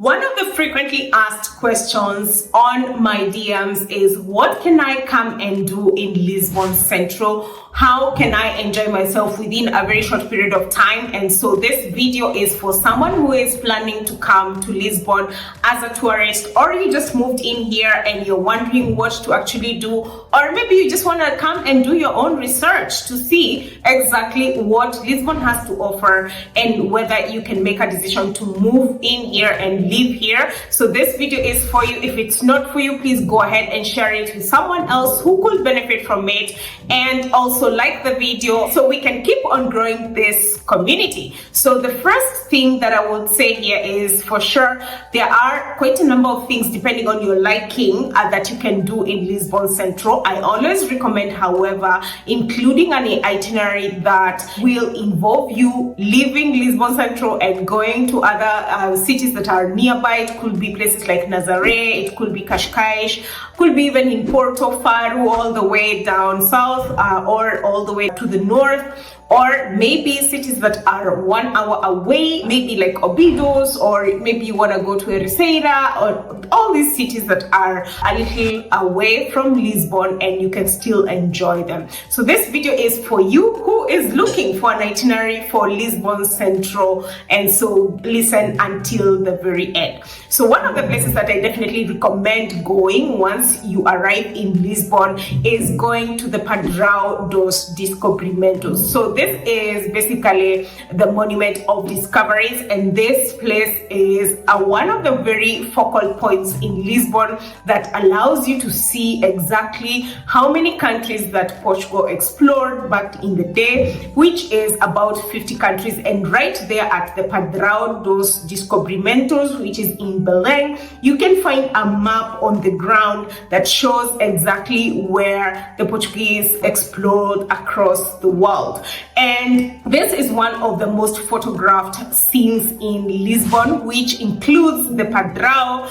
One of the frequently asked questions on my DMs is, what can I come and do in Lisbon Central? How can I enjoy myself within a very short period of time? And so this video is for someone who is planning to come to Lisbon as a tourist, or you just moved in here and you're wondering what to actually do, or maybe you just want to come and do your own research to see exactly what Lisbon has to offer and whether you can make a decision to move in here and live here. So this video is for you. If it's not for you, please go ahead and share it with someone else who could benefit from it, and also like the video so we can keep on growing this community. So the first thing that I would say here is, for sure, there are quite a number of things depending on your liking that you can do in Lisbon Central. I always recommend, however, including an itinerary that will involve you leaving Lisbon Central and going to other cities that are nearby. It could be places like Nazaré, it could be Cascais, could be even in Porto, Faro, all the way down south, or all the way to the north, or maybe cities that are 1 hour away, maybe like Obidos, or maybe you want to go to Ericeira, or all these cities that are a little away from Lisbon and you can still enjoy them. So this video is for you who is looking for an itinerary for Lisbon Central, and so listen until the very end. So one of the places that I definitely recommend going once you arrive in Lisbon is going to the Padrão dos Descobrimentos. So this is basically the Monument of Discoveries, and this place is one of the very focal points in Lisbon that allows you to see exactly how many countries that Portugal explored back in the day, which is about 50 countries. And right there at the Padrão dos Descobrimentos, which is in Belém, you can find a map on the ground that shows exactly where the Portuguese explored across the world. And this is one of the most photographed scenes in Lisbon, which includes the Padrão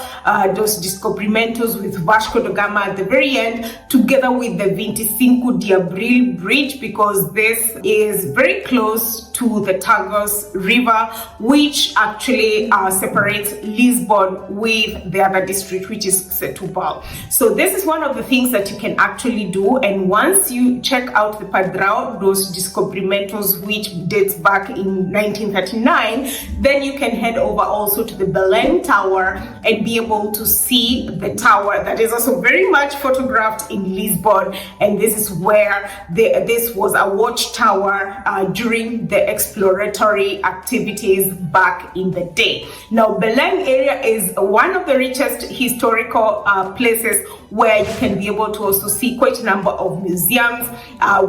dos Descobrimentos with Vasco da Gama at the very end, together with the 25 de Abril bridge, because this is very close to the Tagus River, which actually separates Lisbon with the other district, which is Setúbal. So this is one of the things that you can actually do. And once you check out the Padrão dos Descobrimentos, which dates back in 1939, then you can head over also to the Belém Tower and be able to see the tower that is also very much photographed in Lisbon. And this is where this was a watchtower during the exploratory activities back in the day. Now, Belém area is one of the richest historical places where you can be able to also see quite a number of museums.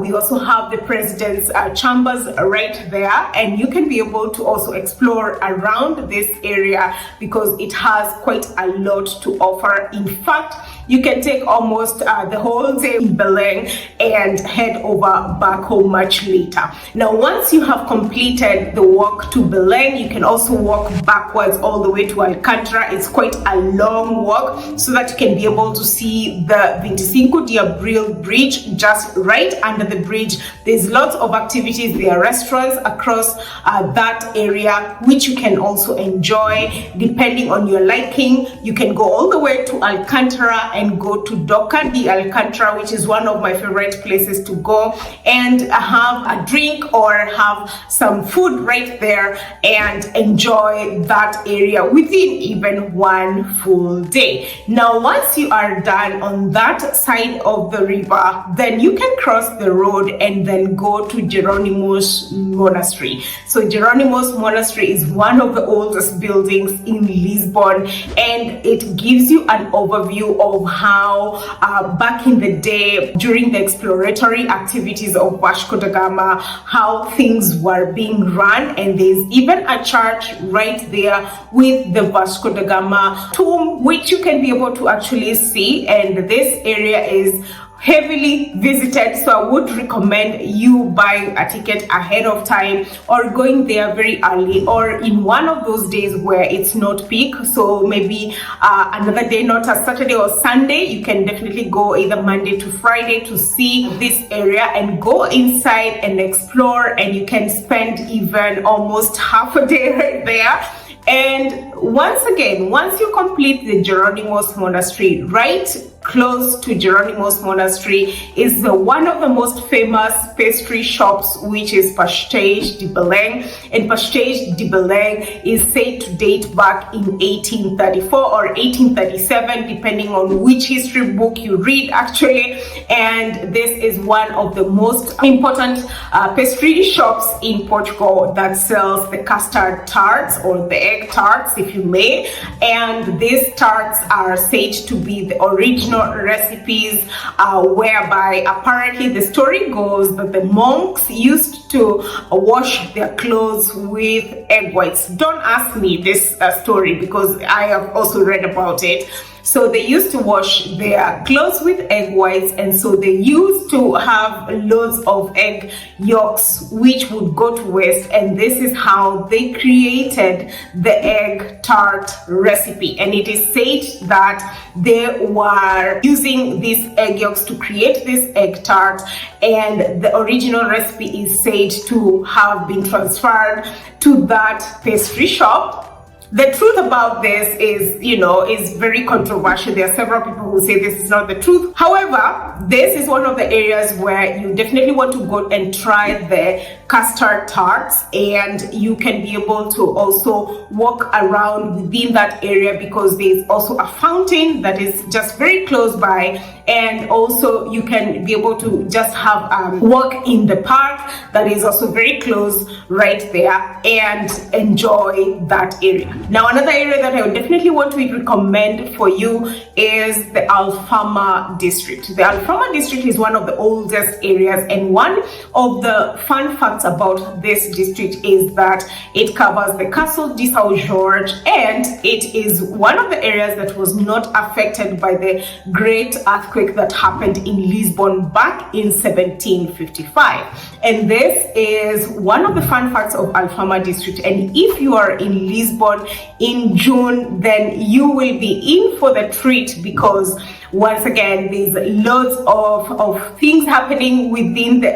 We also have the president's chambers right there, and you can be able to also explore around this area because it has quite a lot to offer. In fact, you can take almost the whole day in Belém and head over back home much later. Now, once you have completed the walk to Belém, you can also walk backwards all the way to Alcântara. It's quite a long walk, so that you can be able to see the 25 de Abril bridge. Just right under the bridge, there's lots of activities. There are restaurants across that area, which you can also enjoy depending on your liking. You can go all the way to Alcântara and go to Doca de Alcântara, which is one of my favorite places to go and have a drink or have some food right there and enjoy that area within even one full day. Now, once you are done on that side of the river, then you can cross the road and then go to Jerónimos Monastery. So Jerónimos Monastery is one of the oldest buildings in Lisbon, and it gives you an overview of how back in the day, during the exploratory activities of Vasco da Gama, how things were being run. And there's even a church right there with the Vasco da Gama tomb, which you can be able to actually see. And this area is heavily visited, so I would recommend you buying a ticket ahead of time or going there very early, or in one of those days where it's not peak. So maybe another day, not a Saturday or Sunday. You can definitely go either Monday to Friday to see this area and go inside and explore, and you can spend even almost half a day right there. And once again, once you complete the Geronimo's Monastery, right close to Geronimo's Monastery is one of the most famous pastry shops, which is Pastéis de Belém. And Pastéis de Belém is said to date back in 1834 or 1837, depending on which history book you read actually. And this is one of the most important pastry shops in Portugal that sells the custard tarts, or the egg tarts if you may. And these tarts are said to be the original recipes, whereby apparently the story goes that the monks used to wash their clothes with egg whites. Don't ask me this story because I have also read about it. So they used to wash their clothes with egg whites, and so they used to have loads of egg yolks which would go to waste, and this is how they created the egg tart recipe. And it is said that they were using these egg yolks to create this egg tart, and the original recipe is said to have been transferred to that pastry shop. The truth about this is, is very controversial. There are several people who say this is not the truth. However, this is one of the areas where you definitely want to go and try the custard tarts, and you can be able to also walk around within that area because there's also a fountain that is just very close by, and also you can be able to just have walk in the park that is also very close right there and enjoy that area. Now, another area that I would definitely want to recommend for you is the Alfama district. The Alfama district is one of the oldest areas, and one of the fun facts about this district is that it covers the Castle de São Jorge, and it is one of the areas that was not affected by the great earthquake that happened in Lisbon back in 1755. And this is one of the fun facts of Alfama district. And if you are in Lisbon in June, then you will be in for the treat, because once again, there's loads of things happening within the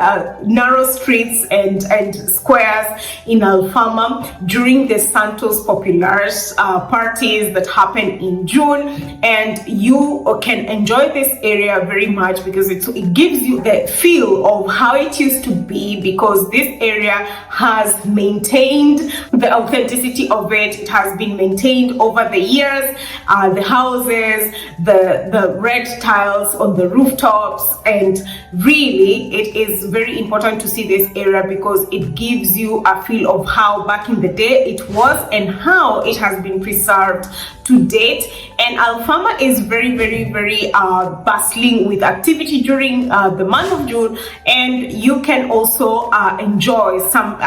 narrow streets and squares in Alfama during the Santos Populares parties that happen in June. And you can enjoy this area very much because it gives you the feel of how it used to be, because this area has maintained the authenticity of it. It has been maintained over the years. The houses, the red tiles on the rooftops, and really it is very important to see this area because it gives you a feel of how back in the day it was and how it has been preserved to date. And Alfama is very, very, very bustling with activity during the month of June, and you can also enjoy some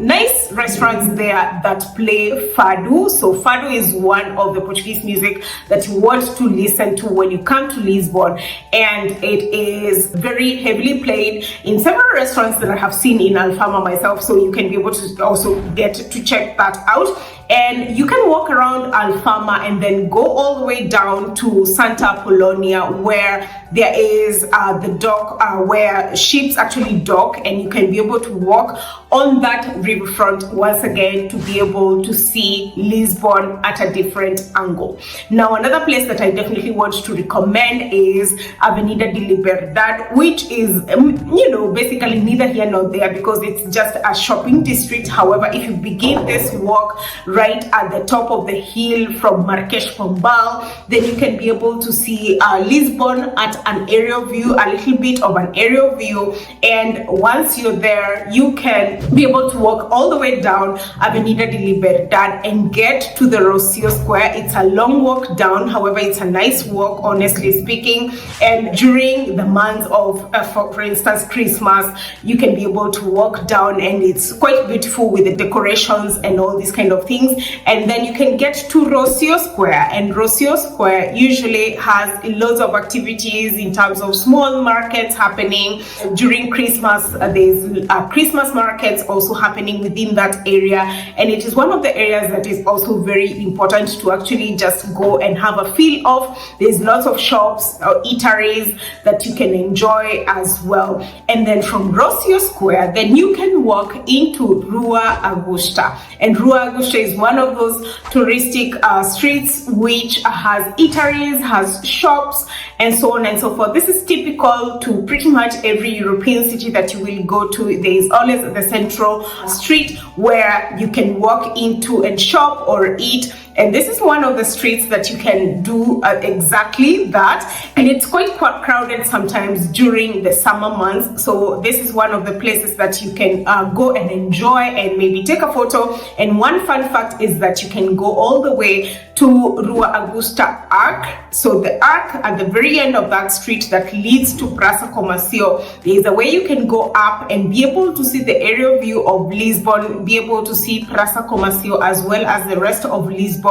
nice restaurants there that play fado. So fado is one of the Portuguese music that you want to listen to when you come to Lisbon, and it is very heavily played in several restaurants that I have seen in Alfama myself, so you can be able to also get to check that out. And you can walk around Alfama and then go all the way down to Santa Apollonia, where there is the dock where ships actually dock, and you can be able to walk on that riverfront once again to be able to see Lisbon at a different angle. Now, another place that I definitely want to recommend is Avenida de Liberdade, which is basically neither here nor there because it's just a shopping district. However, if you begin this walk right at the top of the hill from Marques Pombal, then you can be able to see Lisbon at an aerial view, a little bit of an aerial view. And once you're there, you can be able to walk all the way down Avenida de Liberdade and get to the Rocio Square. It's a long walk down, however, it's a nice walk, honestly speaking. And during the month of, for instance, Christmas, you can be able to walk down, and it's quite beautiful with the decorations and all these kind of things. And then you can get to Rocio Square, and Rocio Square usually has loads of activities in terms of small markets happening during Christmas. There's Christmas markets also happening within that area, and it is one of the areas that is also very important to actually just go and have a feel of. There's lots of shops or eateries that you can enjoy as well. And then from Rocio Square, then you can walk into Rua Augusta, and Rua Augusta is is one of those touristic streets which has eateries, has shops, and so on and so forth. This is typical to pretty much every European city that you will go to. There is always the central street where you can walk into and shop or eat. And this is one of the streets that you can do exactly that. And it's quite crowded sometimes during the summer months. So this is one of the places that you can go and enjoy and maybe take a photo. And one fun fact is that you can go all the way to Rua Augusta Arc. So the arc at the very end of that street that leads to Praça Comercio, there is a way you can go up and be able to see the aerial view of Lisbon, be able to see Praça Comercio as well as the rest of Lisbon.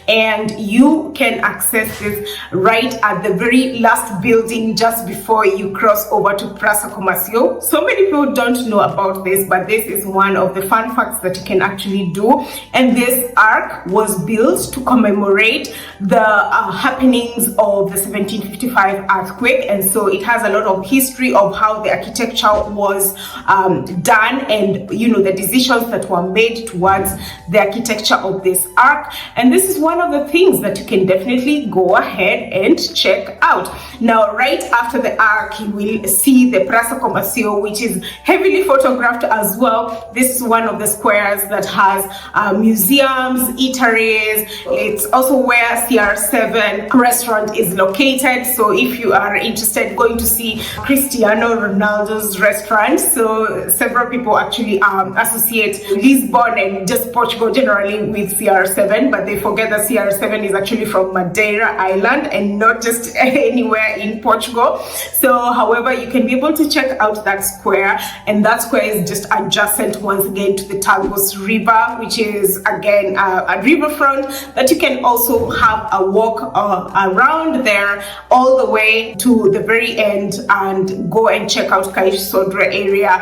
And you can access this right at the very last building just before you cross over to Praça Comercio. So many people don't know about this, but this is one of the fun facts that you can actually do. And this arc was built to commemorate the happenings of the 1755 earthquake, and so it has a lot of history of how the architecture was done, and the decisions that were made towards the architecture of this arc. And this is one of the things that you can definitely go ahead and check out. Now, right after the arc, you will see the Praça Comercio, which is heavily photographed as well. This is one of the squares that has museums, eateries. It's also where CR7 restaurant is located. So if you are interested going to see Cristiano Ronaldo's restaurant, so several people actually associate Lisbon and just Portugal generally with CR7, but they forget that CR7 is actually from Madeira Island and not just anywhere in Portugal. So however, you can be able to check out that square, and that square is just adjacent once again to the Tagus River, which is again a riverfront that you can also have a walk around there all the way to the very end and go and check out Cais Sodré area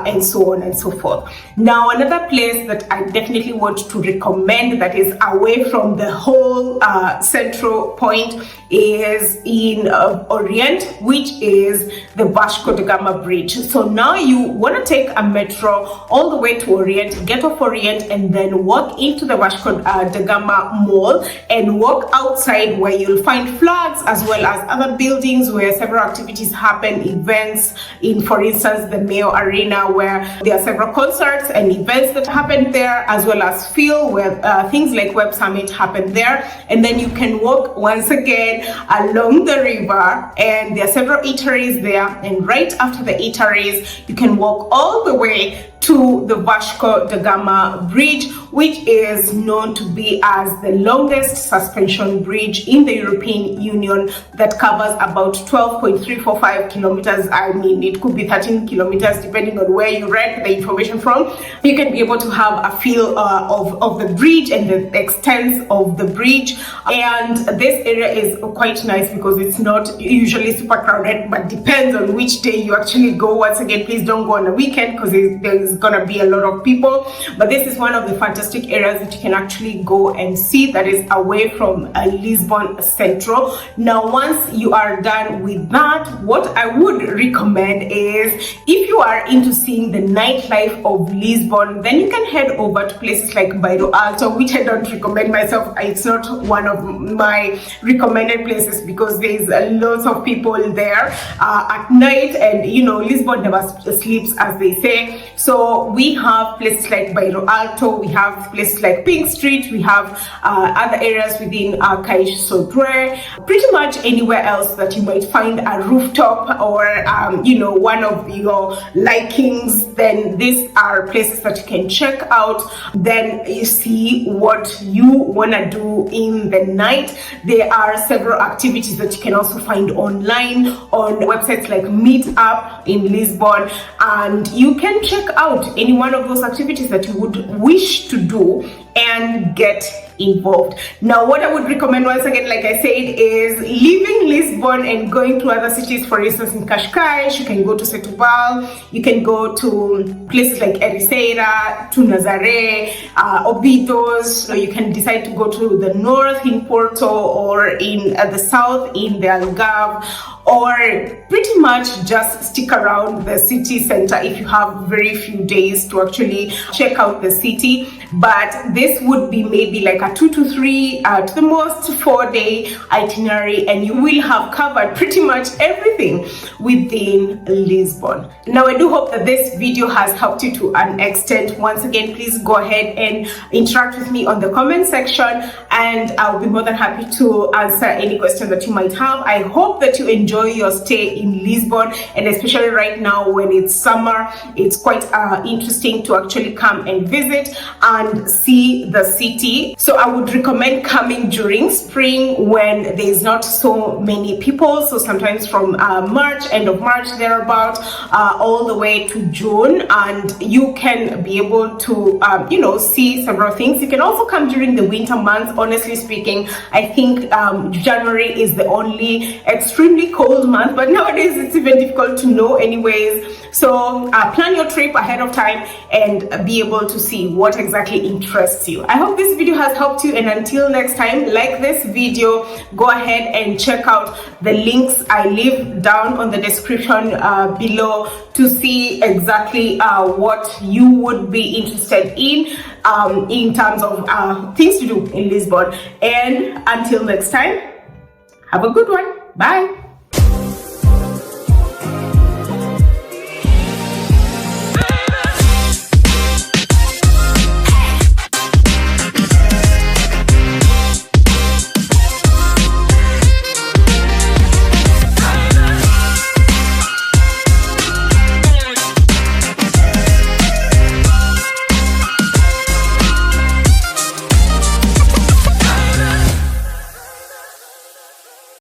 and so on and so forth. Now, another place that I definitely want to recommend that is away from the whole central point is in Orient, which is the Vasco da Gama Bridge. So now you want to take a metro all the way to Orient, get off Orient, and then walk into the Vasco da Gama Mall and walk outside where you'll find flags as well as other buildings where several activities happen, events in, for instance, the Mayo Arena, where there are several concerts and events that happen there, as well as Phil, where things like Web Summit happen there. And then you can walk once again along the river, and there are several eateries there, and right after the eateries you can walk all the way to the Vasco da Gama Bridge, which is known to be as the longest suspension bridge in the European Union that covers about 12.345 kilometers. I mean, it could be 13 kilometers depending on where you read the information from. You can be able to have a feel of the bridge and the extent of the bridge. And this area is quite nice because it's not usually super crowded, but depends on which day you actually go. Once again, please don't go on a weekend because there's gonna be a lot of people. But this is one of the fantastic areas that you can actually go and see that is away from Lisbon Central. Now, once you are done with that, what I would recommend is, if you are into seeing the nightlife of Lisbon, then you can head over to places like Bairro Alto, which I don't recommend myself. It's not one of my recommended places because there's lots of people there at night, and Lisbon never sleeps, as they say. So we have places like Bairro Alto, we have places like Pink Street, we have other areas within Cais Sodré, pretty much anywhere else that you might find a rooftop or one of your likings. Then these are places that you can check out. Then you see what you want to do in the night. There are several activities that you can also find online on websites like Meetup in Lisbon, and you can check out any one of those activities that you would wish to do and get involved. Now, what I would recommend, once again, like I said, is leaving Lisbon and going to other cities. For instance, in Cascais, you can go to Setúbal, you can go to places like Ericeira, to Nazaré, Obidos. So you can decide to go to the north in Porto, or in the south in the Algarve, or pretty much just stick around the city center if you have very few days to actually check out the city. But this would be maybe like a 2 to 3 to the most 4-day itinerary, and you will have covered pretty much everything within Lisbon. Now, I do hope that this video has helped you to an extent. Once again, please go ahead and interact with me on the comment section, and I'll be more than happy to answer any questions that you might have. I hope that you enjoy your stay in Lisbon, and especially right now when it's summer, it's quite interesting to actually come and visit and see the city. So I would recommend coming during spring when there's not so many people. So sometimes from March, end of March thereabout, all the way to June, and you can be able to see several things. You can also come during the winter months. Honestly speaking, I think January is the only extremely cold month, but nowadays it's even difficult to know anyways. So plan your trip ahead of time and be able to see what exactly interests you. I hope this video has helped you, and until next time, like this video, go ahead and check out the links I leave down on the description below to see exactly what you would be interested in terms of things to do in Lisbon. And until next time, have a good one. Bye.